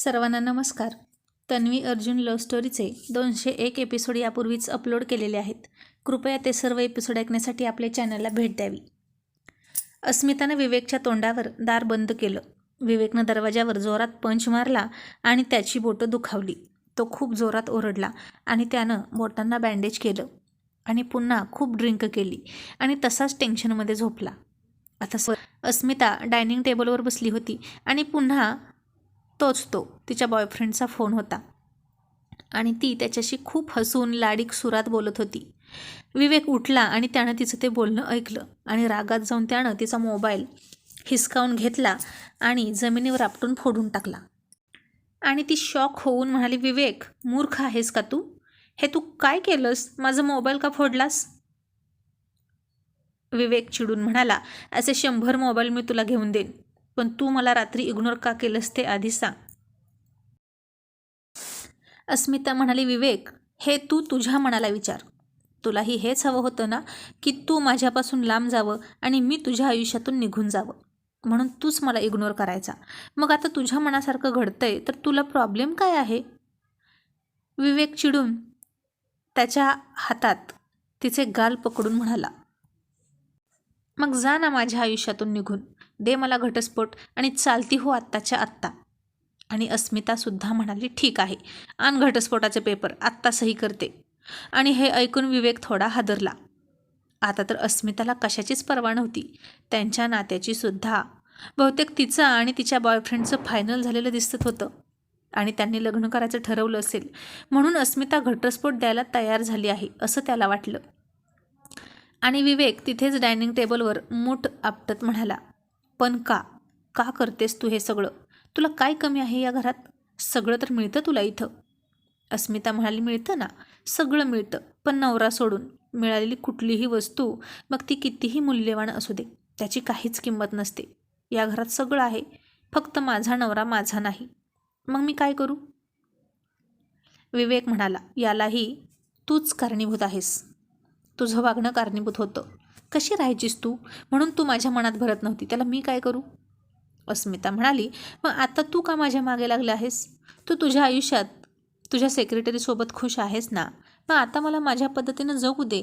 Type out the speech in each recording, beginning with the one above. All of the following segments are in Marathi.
सर्वांना नमस्कार. तन्वी अर्जुन लव्ह स्टोरीचे 201 एपिसोड यापूर्वीच अपलोड केलेले आहेत. कृपया ते सर्व एपिसोड ऐकण्यासाठी आपल्या चॅनलला भेट द्यावी. अस्मितानं विवेकच्या तोंडावर दार बंद केलं. विवेकनं दरवाजावर जोरात पंच मारला आणि त्याची बोटं दुखावली. तो खूप जोरात ओरडला आणि त्यानं बोटांना बँडेज केलं आणि पुन्हा खूप ड्रिंक केली आणि तसाच टेन्शनमध्ये झोपला. आता अस्मिता डायनिंग टेबलवर बसली होती आणि पुन्हा तो तिच्या बॉयफ्रेंडचा फोन होता आणि ती त्याच्याशी खूप हसून लाडीक सुरात बोलत होती. विवेक उठला आणि त्यानं तिचं ते बोलणं ऐकलं आणि रागात जाऊन त्यानं तिचा मोबाईल हिसकावून घेतला आणि जमिनीवर आपटून फोडून टाकला. आणि ती शॉक होऊन म्हणाली, विवेक, मूर्ख आहेस का तू? हे तू काय केलंस? माझा मोबाईल का फोडलास? विवेक चिडून म्हणाला, असे 100 मोबाईल मी तुला घेऊन देईन, पण तू मला रात्री इग्नोर का केलंस ते आधी सांग. अस्मिता म्हणाली, विवेक, हे तू तुझ्या मनाला विचार. तुलाही हेच हवं होतं ना की तू माझ्यापासून लांब जावं आणि मी तुझ्या आयुष्यातून निघून जावं, म्हणून तूच मला इग्नोर करायचा. मग आता तुझ्या मनासारखं घडतंय तर तुला प्रॉब्लेम काय आहे? विवेक चिडून त्याच्या हातात तिचे गाल पकडून म्हणाला, मग जा ना माझ्या आयुष्यातून निघून, दे मला घटस्फोट आणि चालती हो आत्ताच्या आत्ता. आणि अस्मितासुद्धा म्हणाली, ठीक आहे, आण घटस्फोटाचे पेपर, आत्ता सही करते. आणि हे ऐकून विवेक थोडा हादरला. आता तर अस्मिताला कशाचीच पर्वा नव्हती, त्यांच्या नात्याची सुद्धा. बहुतेक तिचं आणि तिच्या बॉयफ्रेंडचं फायनल झालेलं दिसत होतं आणि त्यांनी लग्न करायचं ठरवलं असेल, म्हणून अस्मिता घटस्फोट द्यायला तयार झाली आहे असं त्याला वाटलं. आणि विवेक तिथेच डायनिंग टेबलवर मूठ आपटत म्हणाला, पण का करतेस तू हे सगळं? तुला काय कमी आहे या घरात? सगळं तर मिळतं तुला इथं. अस्मिता म्हणाली, मिळतं ना, सगळं मिळतं, पण नवरा सोडून मिळालेली कुठलीही वस्तू, मग ती कितीही मूल्यवान असू दे, त्याची काहीच किंमत नसते. या घरात सगळं आहे, फक्त माझा नवरा माझा नाही. मग मी काय करू? विवेक म्हणाला, यालाही तूच कारणीभूत आहेस. तुझं वागणं कारणीभूत होतं. कशी राहायचीस तू, म्हणून तू माझ्या मनात भरत नव्हती, त्याला मी काय करू? अस्मिता म्हणाली, मग आता तू का माझ्या मागे लागले आहेस? तू तुझ्या आयुष्यात तुझ्या सेक्रेटरीसोबत खुश आहेस ना, मग आता मला माझ्या पद्धतीनं जगू दे.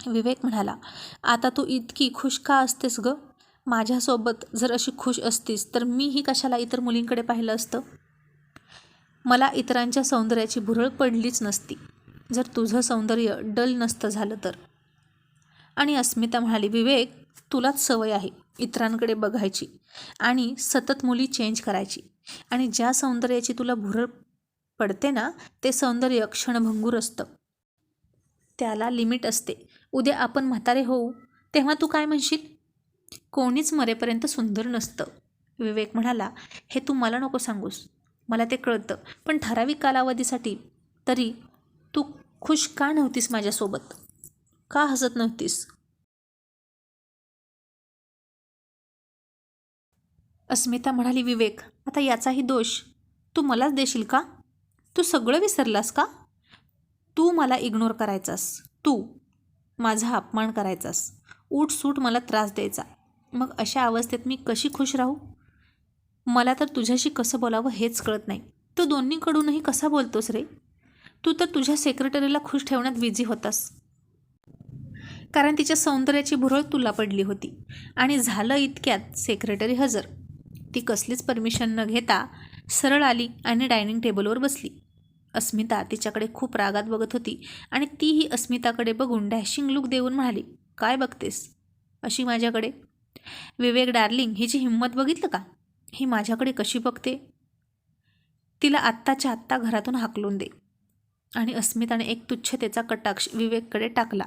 विवेक म्हणाला, आता तू इतकी खुश का असतेस ग? माझ्यासोबत जर अशी खुश असतीस तर मीही कशाला इतर मुलींकडे पाहिलं असतं? मला इतरांच्या सौंदर्याची भुरळ पडलीच नसती जर तुझं सौंदर्य डल नसतं झालं तर. आणि अस्मिता म्हणाली, विवेक, तुलाच सवय आहे इतरांकडे बघायची आणि सतत मुली चेंज करायची, आणि ज्या सौंदर्याची तुला भुरळ पडते ना, ते सौंदर्य क्षणभंगूर असतं, त्याला लिमिट असते. उद्या आपण म्हातारे होऊ तेव्हा तू काय म्हणशील? कोणीच मरेपर्यंत सुंदर नसतं. विवेक म्हणाला, हे तू मला नको सांगूस, मला ते कळतं, पण ठराविक कालावधीसाठी तरी तू खुश का नव्हतीस माझ्यासोबत? का हसत नव्हतीस? अस्मिता म्हणाली, विवेक, आता याचाही दोष तू मलाच देशील का? तू सगळं विसरलास का? तू मला इग्नोर करायचास, तू माझा अपमान करायचास, उठसूट मला त्रास द्यायचा. मग अशा अवस्थेत मी कशी खुश राहू? मला तर तुझ्याशी कसं बोलावं हेच कळत नाही. तू दोन्हीकडूनही कसा बोलतोस रे? तू तर तुझ्या सेक्रेटरीला खुश ठेवण्यात बिझी होतास, कारण तिच्या सौंदर्याची भुरळ तुला पडली होती. आणि झालं इतक्यात सेक्रेटरी हजर. ती कसलीच परमिशन न घेता सरळ आली आणि डायनिंग टेबलवर बसली. अस्मिता तिच्याकडे खूप रागात बघत होती आणि तीही अस्मिताकडे बघून डॅशिंग लुक देऊन म्हणाली, काय बघतेस अशी माझ्याकडे? विवेक डार्लिंग, हिची हिंमत बघितलं का? ही माझ्याकडे कशी बघते? तिला आत्ताच्या आत्ता घरातून हाकलून दे. आणि अस्मिताने एक तुच्छतेचा कटाक्ष विवेककडे टाकला.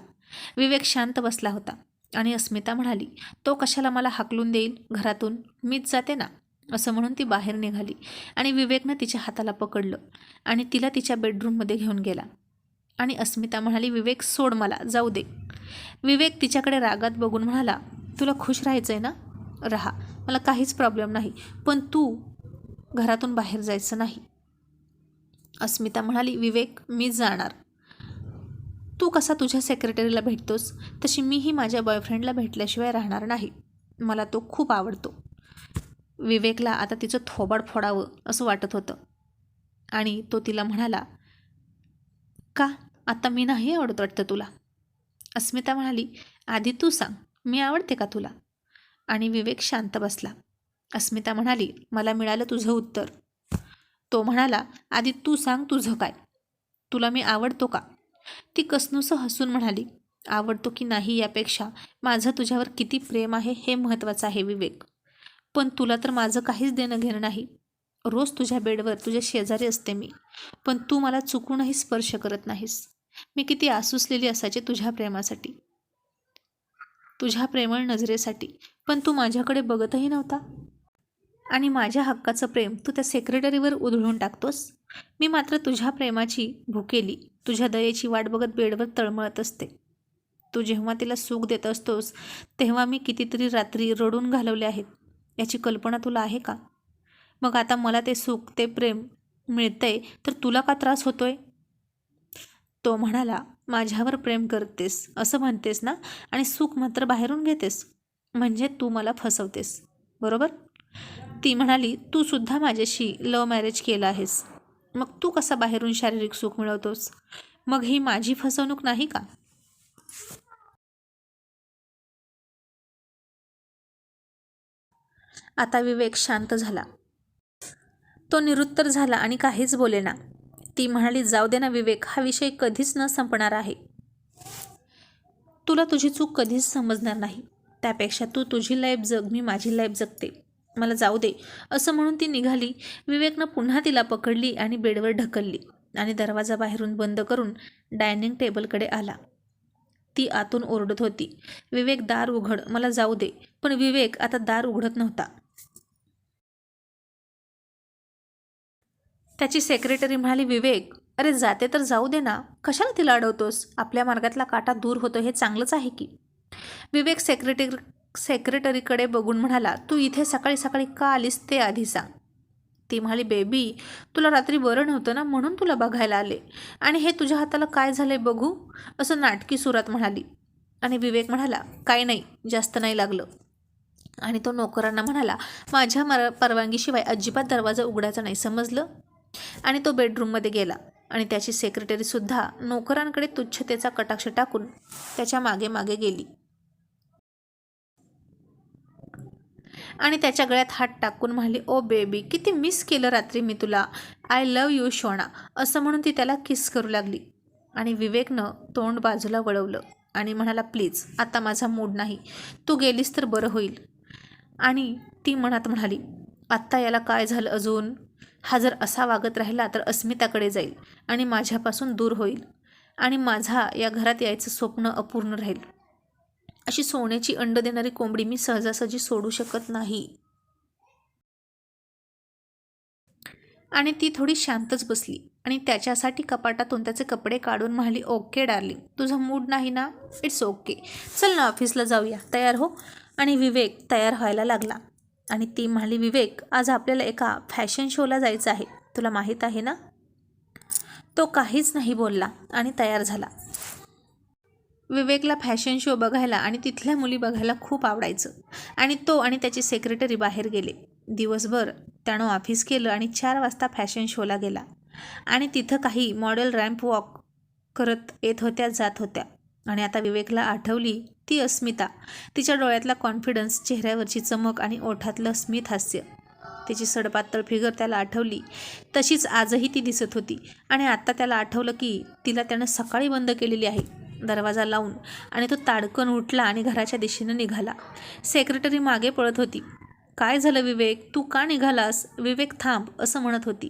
विवेक शांत बसला होता आणि अस्मिता म्हणाली, तो कशाला मला हाकलून देईल घरातून? मीच जाते ना. असं म्हणून ती बाहेर निघाली आणि विवेकनं तिच्या हाताला पकडलं आणि तिला तिच्या बेडरूममध्ये घेऊन गेला. आणि अस्मिता म्हणाली, विवेक, सोड, मला जाऊ दे. विवेक तिच्याकडे रागात बघून म्हणाला, तुला खुश राहायचं आहे ना, राहा, मला काहीच प्रॉब्लेम नाही, पण तू घरातून बाहेर जायचं नाही. अस्मिता म्हणाली, विवेक, मीच जाणार. तू कसा तुझ्या सेक्रेटरीला भेटतोस तशी मीही माझ्या बॉयफ्रेंडला भेटल्याशिवाय राहणार नाही. मला तो खूप आवडतो. विवेकला आता तिचं थोबाड फोडावं असं वाटत होतं आणि तो तिला म्हणाला, का आता मी नाही आवडत वाटतं तुला? अस्मिता म्हणाली, आधी तू सांग, मी आवडते का तुला? आणि विवेक शांत बसला. अस्मिता म्हणाली, मला मिळालं तुझं उत्तर. तो म्हणाला, आधी तू सांग तुझं काय? तुला मी आवडतो का? ती कसनुसं हसून म्हणाली, आवडतो की नाही यापेक्षा माझं तुझ्यावर किती प्रेम आहे हे महत्त्वाचं आहे विवेक. पण तुला तर माझं काहीच देणं घेणं नाही. रोज तुझ्या बेडवर तुझ्या शेजारी असते मी, पण तू मला चुकूनही स्पर्श करत नाहीस. मी किती आसुसलेली असायचे तुझ्या प्रेमासाठी, तुझ्या प्रेमळ नजरेसाठी, पण तू माझ्याकडे बघतही नव्हता. आणि माझ्या हक्काचं प्रेम तू त्या सेक्रेटरीवर उधळून टाकतोस. मी मात्र तुझ्या प्रेमाची भुकेली, तुझ्या दयेची वाट बघत बेडवर तळमळत असते. तू जेव्हा तिला सुख देत असतोस तेव्हा मी कितीतरी रात्री रडून घालवले आहेत, याची कल्पना तुला आहे का? मग आता मला ते सुख, ते प्रेम मिळतंय तर तुला का त्रास होतोय? तो म्हणाला, माझ्यावर प्रेम करतेस असं म्हणतेस ना, आणि सुख मात्र बाहेरून घेतेस, म्हणजे तू मला फसवतेस, बरोबर? ती म्हणाली, तू सुद्धा माझ्याशी लव्ह मॅरेज केलं आहेस, मग तू कसा बाहेरून शारीरिक सुख मिळवतोस? मग ही माझी फसवणूक नाही का? आता विवेक शांत झाला. तो निरुत्तर झाला आणि काहीच बोलेना. ती म्हणाली, जाऊ दे ना विवेक, हा विषय कधीच न संपणार आहे. तुला तुझी चूक कधीच समजणार नाही. त्यापेक्षा तू तुझी लाईफ जग, मी माझी लाईफ जगते, मला जाऊ दे असं म्हणून ती निघाली. विवेकनं पुन्हा तिला पकडली आणि बेडवर ढकलली आणि दरवाजा बाहेरून बंद करून डायनिंग टेबलकडे आला. ती आतून ओरडत होती, विवेक दार उघड, मला जाऊ दे. पण विवेक आता दार उघडत नव्हता. त्याची सेक्रेटरी म्हणाली, विवेक, अरे जाते तर जाऊ दे ना, कशाला तिला अडवतोस? आपल्या मार्गातला काटा दूर होतो हे चांगलंच आहे की. विवेक सेक्रेटरीकडे बघून म्हणाला, तू इथे सकाळी सकाळी का आलीस ते आधी सांग. ती म्हणाली, बेबी, तुला रात्री बरं नव्हतं ना, म्हणून तुला बघायला आले. आणि हे तुझ्या हाताला काय झालंय बघू, असं नाटकी सुरात म्हणाली. आणि विवेक म्हणाला, काय नाही, जास्त नाही लागलं. आणि तो नोकरांना म्हणाला, माझ्या परवानगीशिवाय अजिबात दरवाजा उघडायचा नाही, समजलं? आणि तो बेडरूममध्ये गेला आणि त्याची सेक्रेटरीसुद्धा नोकरांकडे तुच्छतेचा कटाक्ष टाकून त्याच्या मागे मागे गेली आणि त्याच्या गळ्यात हात टाकून म्हणाली, ओ बेबी, किती मिस केलं रात्री मी तुला, आय लव्ह यू शोणा, असं म्हणून ती त्याला किस करू लागली. आणि विवेकनं तोंड बाजूला वळवलं आणि म्हणाला, प्लीज, आता माझा मूड नाही, तू गेलीस तर बरं होईल. आणि ती मनात म्हणाली, आत्ता याला काय झालं अजून? हा जर असा वागत राहिला तर अस्मिताकडे जाईल आणि माझ्यापासून दूर होईल आणि माझा या घरात यायचं स्वप्न अपूर्ण राहील. अशी सोन्याची अंड देणारी कोंबडी मी सहजासहजी सोडू शकत नाही. आणि ती थोडी शांतच बसली आणि त्याच्यासाठी कपाटातून त्याचे कपडे काढून म्हणाली, ओके डार्लिंग, तुझा मूड नाही ना, इट्स ओके, चल ना ऑफिसला जाऊया, तयार हो. आणि विवेक तयार व्हायला लागला आणि ती म्हणाली, विवेक, आज आपल्याला एका फॅशन शोला जायचं आहे, तुला माहीत आहे ना? तो काहीच नाही बोलला आणि तयार झाला. विवेकला फॅशन शो बघायला आणि तिथल्या मुली बघायला खूप आवडायचं आणि तो आणि त्याची सेक्रेटरी बाहेर गेले. दिवसभर त्यानं ऑफिस केलं आणि 4 वाजता फॅशन शोला गेला आणि तिथं काही मॉडेल रॅम्प वॉक करत येत होत्या, जात होत्या. आणि आता विवेकला आठवली ती अस्मिता, तिच्या डोळ्यातला कॉन्फिडन्स, चेहऱ्यावरची चमक आणि ओठातलं स्मित हास्य. तिची सडपातळ फिगर त्याला आठवली, तशीच आजही ती दिसत होती. आणि आत्ता त्याला आठवलं की तिला त्यानं सकाळी बंद केलेली आहे, दरवाजा लावून. आणि तो ताडकन उठला आणि घराच्या दिशेनं निघाला. सेक्रेटरी मागे पळत होती. काय झालं विवेक, तू का निघालास? विवेक थांब, असं म्हणत होती.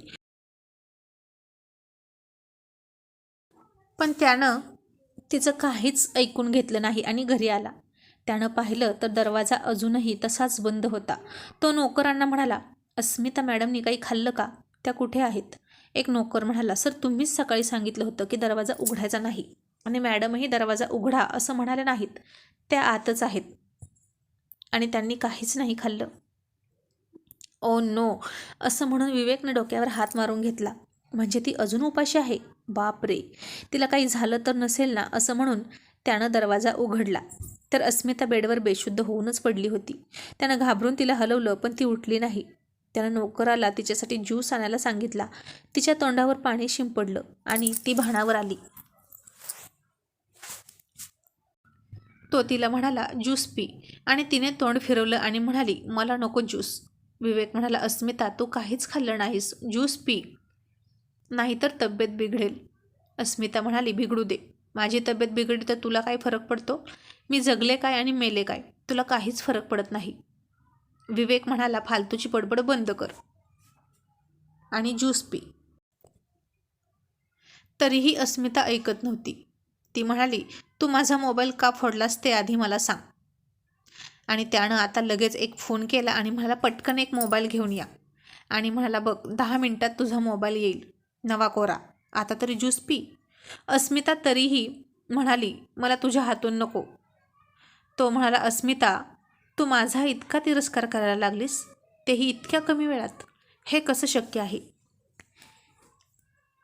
पण त्यानं तिचं काहीच ऐकून घेतलं नाही आणि घरी आला. त्यानं पाहिलं तर दरवाजा अजूनही तसाच बंद होता. तो नोकरांना म्हणाला, अस्मिता मॅडमनी काही खाल्लं का? त्या कुठे आहेत? एक नोकर म्हणाला, सर, तुम्हीच सकाळी सांगितलं होतं की दरवाजा उघडायचा नाही आणि मॅडमही दरवाजा उघडा असं म्हणाले नाहीत, त्या आतच आहेत आणि त्यांनी काहीच नाही खाल्लं. ओ नो, असं म्हणून विवेकने डोक्यावर हात मारून घेतला. म्हणजे ती अजून उपाशी आहे? बाप रे, तिला काही झालं तर नसेल ना, असं म्हणून त्यानं दरवाजा उघडला. तर अस्मिता बेडवर बेशुद्ध होऊनच पडली होती. त्यानं घाबरून तिला हलवलं, पण ती उठली नाही. त्यानं नोकराला तिच्यासाठी ज्यूस आणायला सांगितला. तिच्या तोंडावर पाणी शिंपडलं आणि ती भानावर आली. तो तिला म्हणाला, ज्यूस पी. आणि तिने तोंड फिरवलं आणि म्हणाली, मला नको ज्यूस. विवेक म्हणाला, अस्मिता तू काहीच खाल्लं नाहीस, ज्यूस पी, नाहीतर तब्येत बिघडेल. अस्मिता म्हणाली, बिघडू दे. माझी तब्येत बिघडली तर तुला काय फरक पडतो? मी जगले काय आणि मेले काय, तुला काहीच फरक पडत नाही. विवेक म्हणाला, फालतूची बडबड बंद कर आणि ज्यूस पी. तरीही अस्मिता ऐकत नव्हती. ती म्हणाली, तू माझा मोबाईल का फोडलास ते आधी मला सांग. आणि त्यानं आता लगेच एक फोन केला आणि म्हणाला, पटकन एक मोबाईल घेऊन या. आणि म्हणाला, बघ 10 मिनिटात तुझा मोबाईल येईल, नवा कोरा. आता तरी ज्यूस पी. अस्मिता तरीही म्हणाली, मला तुझ्या हातून नको. तो म्हणाला, अस्मिता तू माझा इतका तिरस्कार करायला लागलीस, तेही इतक्या कमी वेळात, हे कसं शक्य आहे?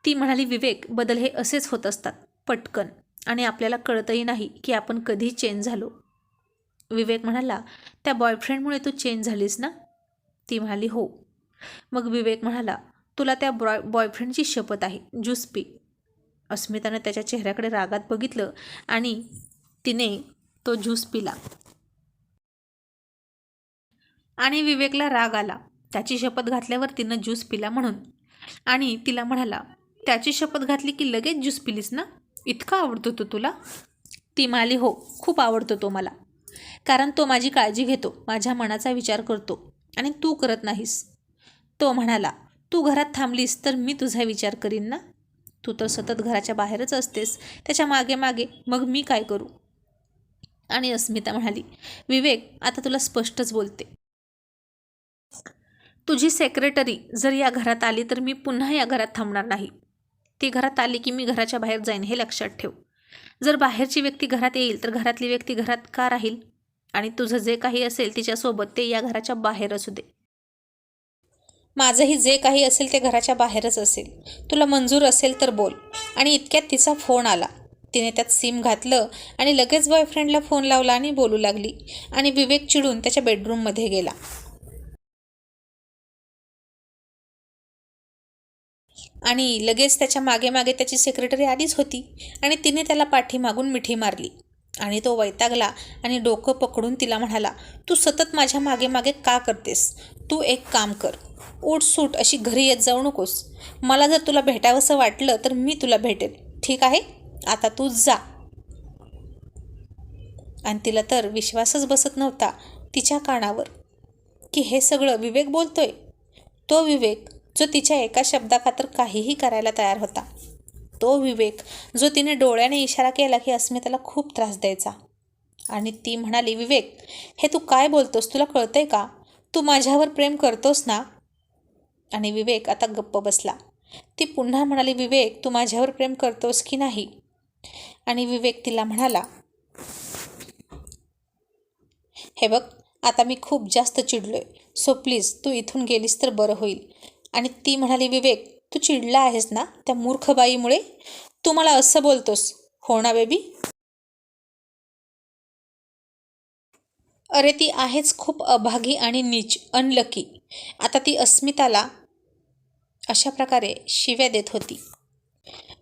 ती म्हणाली, विवेक बदल हे असेच होत असतात पटकन, आणि आपल्याला कळतही नाही की आपण कधी चेंज झालो. विवेक म्हणाला, त्या बॉयफ्रेंडमुळे तू चेंज झालीस ना? ती म्हणाली, हो. मग विवेक म्हणाला, तुला त्या बॉयफ्रेंडची शपथ आहे, ज्यूस पी. अस्मितानं त्याच्या चेहऱ्याकडे रागात बघितलं आणि तिने तो ज्यूस पिला. आणि विवेकला राग आला, त्याची शपथ घातल्यावर तिनं ज्यूस पिला म्हणून. आणि तिला म्हणाला, त्याची शपथ घातली की लगेच ज्यूस पिलीस ना? इतका आवडतो तो तुला? ती म्हणाली, हो खूप आवडतो तो मला, कारण तो माझी काळजी घेतो, माझ्या मनाचा विचार करतो, आणि तू करत नाहीस. तो म्हणाला, तू घरात थांबलीस तर मी तुझा विचार करीन ना? तू तर सतत घराच्या बाहेरच असतेस, त्याच्या मागे मागे, मग मी काय करू? आणि अस्मिता म्हणाली, विवेक आता तुला स्पष्टच बोलते, तुझी सेक्रेटरी जर या घरात आली तर मी पुन्हा या घरात थांबणार नाही. ती घरात आली की मी घराच्या बाहेर जाईन, हे लक्षात ठेव. जर बाहेरची व्यक्ती घरात येईल तर घरातली व्यक्ती घरात का राहील? आणि तुझं जे काही असेल तिच्यासोबत ते या घराच्या बाहेर असू दे. माझंही जे काही असेल ते घराच्या बाहेरच असेल. तुला मंजूर असेल तर बोल. आणि इतक्यात तिचा फोन आला. तिने त्यात सिम घातलं आणि लगेच बॉयफ्रेंडला फोन लावला आणि बोलू लागली. आणि विवेक चिडून त्याच्या बेडरूममध्ये गेला. आणि लगेच त्याच्या मागे मागे त्याची सेक्रेटरी आलीच होती आणि तिने त्याला पाठीमागून मिठी मारली. आणि तो वैतागला आणि डोकं पकडून तिला म्हणाला, तू सतत माझ्या मागे मागे का करतेस? तू एक काम कर, उठसूट अशी घरी येत जाऊ नकोस. मला जर तुला भेटावंसं वाटलं तर मी तुला भेटेल, ठीक आहे? आता तू जा. आणि तिला तर विश्वासच बसत नव्हता तिच्या कानावर की हे सगळं विवेक बोलतोय. तो विवेक जो तिच्या एका शब्दाखातर काहीही करायला तयार होता. तो विवेक जो तिने डोळ्याने इशारा केला की अस्मिताला खूप त्रास द्यायचा. आणि ती म्हणाली, विवेक हे तू काय बोलतोस? तुला कळतंय का? तू माझ्यावर प्रेम करतोस ना? आणि विवेक आता गप्प बसला. ती पुन्हा म्हणाली, विवेक तू माझ्यावर प्रेम करतोस की नाही? आणि विवेक तिला म्हणाला, हे बघ आता मी खूप जास्त चिडलोय, सो प्लीज तू इथून गेलीस तर बरं होईल. आणि ती म्हणाली, विवेक तू चिडला आहेस ना त्या मूर्ख बाईमुळे? तू मला असं बोलतोस, हो ना बेबी? अरे ती आहेच खूप अभागी आणि नीच, अनलकी. आता ती अस्मिताला अशा प्रकारे शिव्या देत होती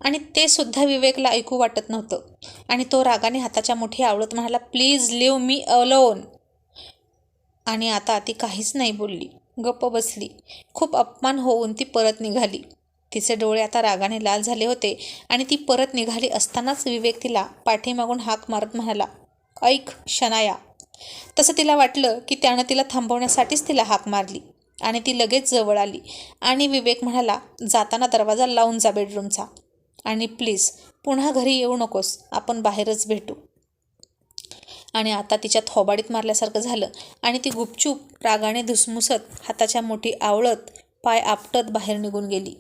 आणि ते सुद्धा विवेकला ऐकू वाटत नव्हतं. आणि तो रागाने हाताच्या मुठी आवळत म्हणाला, प्लीज लिव्ह मी अलोन. आणि आता ती काहीच नाही बोलली, गप्प बसली. खूप अपमान होऊन ती परत निघाली. तिचे डोळे आता रागाने लाल झाले होते आणि ती परत निघाली असतानाच विवेक तिला पाठीमागून हाक मारत म्हणाला, ऐक शनाया. तसं तिला वाटलं की त्यानं तिला थांबवण्यासाठीच तिला हाक मारली आणि ती लगेच जवळ आली. आणि विवेक म्हणाला, जाताना दरवाजा लावून जा बेडरूमचा. आणि प्लीज पुन्हा घरी येऊ नकोस, आपण बाहेरच भेटू. आणि आता तिच्या थोबाडीत मारल्यासारखं झालं आणि ती गुपचूप रागाने धुसमुसत हाताच्या मुठी आवळत पाय आपटत बाहेर निघून गेली.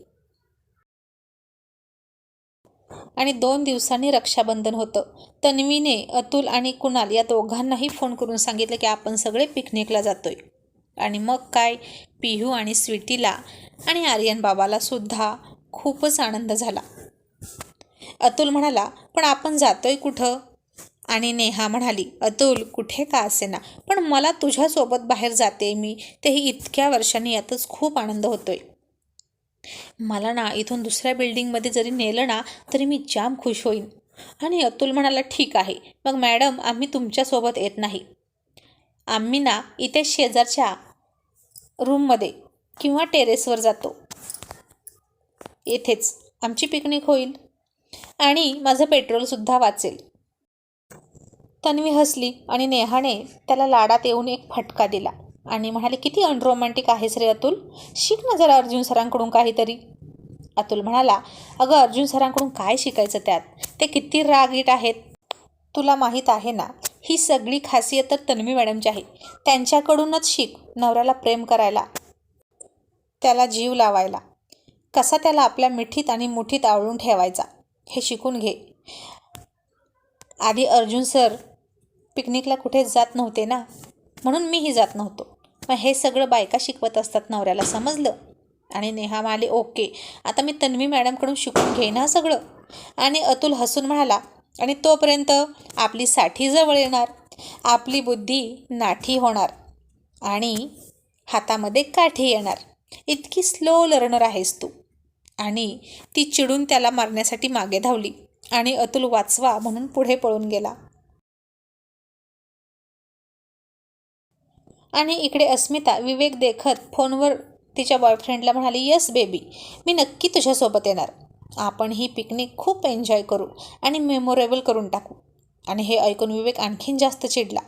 आणि 2 दिवसांनी रक्षाबंधन होतं. तन्वीने अतुल आणि कुणाल या दोघांनाही फोन करून सांगितलं की आपण सगळे पिकनिकला जातोय. आणि मग काय, पिहू आणि स्वीटीला आणि आर्यन बाबाला सुद्धा खूपच आनंद झाला. अतुल म्हणाला, पण आपण जातोय कुठं? आणि नेहा म्हणाली, अतुल कुठे का असेना, पण मला तुझ्यासोबत बाहेर जाते मी, तेही इतक्या वर्षांनी, यातच खूप आनंद होतोय. मला ना इथून दुसऱ्या बिल्डिंगमध्ये जरी नेलं ना तरी मी जाम खुश होईन. आणि अतुल म्हणाला, ठीक आहे, मग मॅडम आम्ही तुमच्यासोबत येत नाही. आम्ही ना इथे शेजारच्या रूममध्ये किंवा टेरेसवर जातो. येथेच आमची पिकनिक होईल आणि माझं पेट्रोलसुद्धा वाचेल. तन्वी हसली आणि नेहाने त्याला लाडात येऊन एक फटका दिला आणि म्हणाले, किती अनरोमॅन्टिक आहेस रे अतुल, शिक ना जरा अर्जुन सरांकडून काहीतरी. अतुल म्हणाला, अगं अर्जुन सरांकडून काय शिकायचं त्यात, ते किती रागीट आहेत. तुला माहीत आहे ना, ही सगळी खासियत तर तन्वी मॅडमची आहे. त्यांच्याकडूनच शिक नवऱ्याला प्रेम करायला, त्याला जीव लावायला, कसा त्याला आपल्या मिठीत आणि मुठीत आवळून ठेवायचा हे शिकून घे. आधी अर्जुन सर पिकनिकला कुठेच जात नव्हते ना, म्हणून मीही जात नव्हतो. मग हे सगळं बायका शिकवत असतात नवऱ्याला, समजलं. आणि नेहा म्हणाली, ओके, आता मी तन्वी मॅडमकडून शिकून घेईन हा सगळं. आणि अतुल हसून म्हणाला, आणि तोपर्यंत आपली साठी जवळ येणार, आपली बुद्धी नाठी होणार आणि हातामध्ये काठी येणार. इतकी स्लो लर्नर आहेस तू. आणि ती चिडून त्याला मारण्यासाठी मागे धावली आणि अतुल वाचवा म्हणून पुढे पळून गेला. आणि इकडे अस्मिता विवेक देखत फोनवर तिच्या बॉयफ्रेंडला म्हणाली, यस बेबी, मी नक्की तुझ्यासोबत येणार. आपण ही पिकनिक खूप एन्जॉय करू आणि मेमोरेबल करून टाकू. आणि हे ऐकून विवेक आणखीन जास्त चिडला.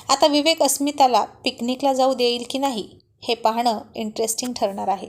आता विवेक अस्मिताला पिकनिकला जाऊ देईल की नाही हे पाहणं इंटरेस्टिंग ठरणार आहे.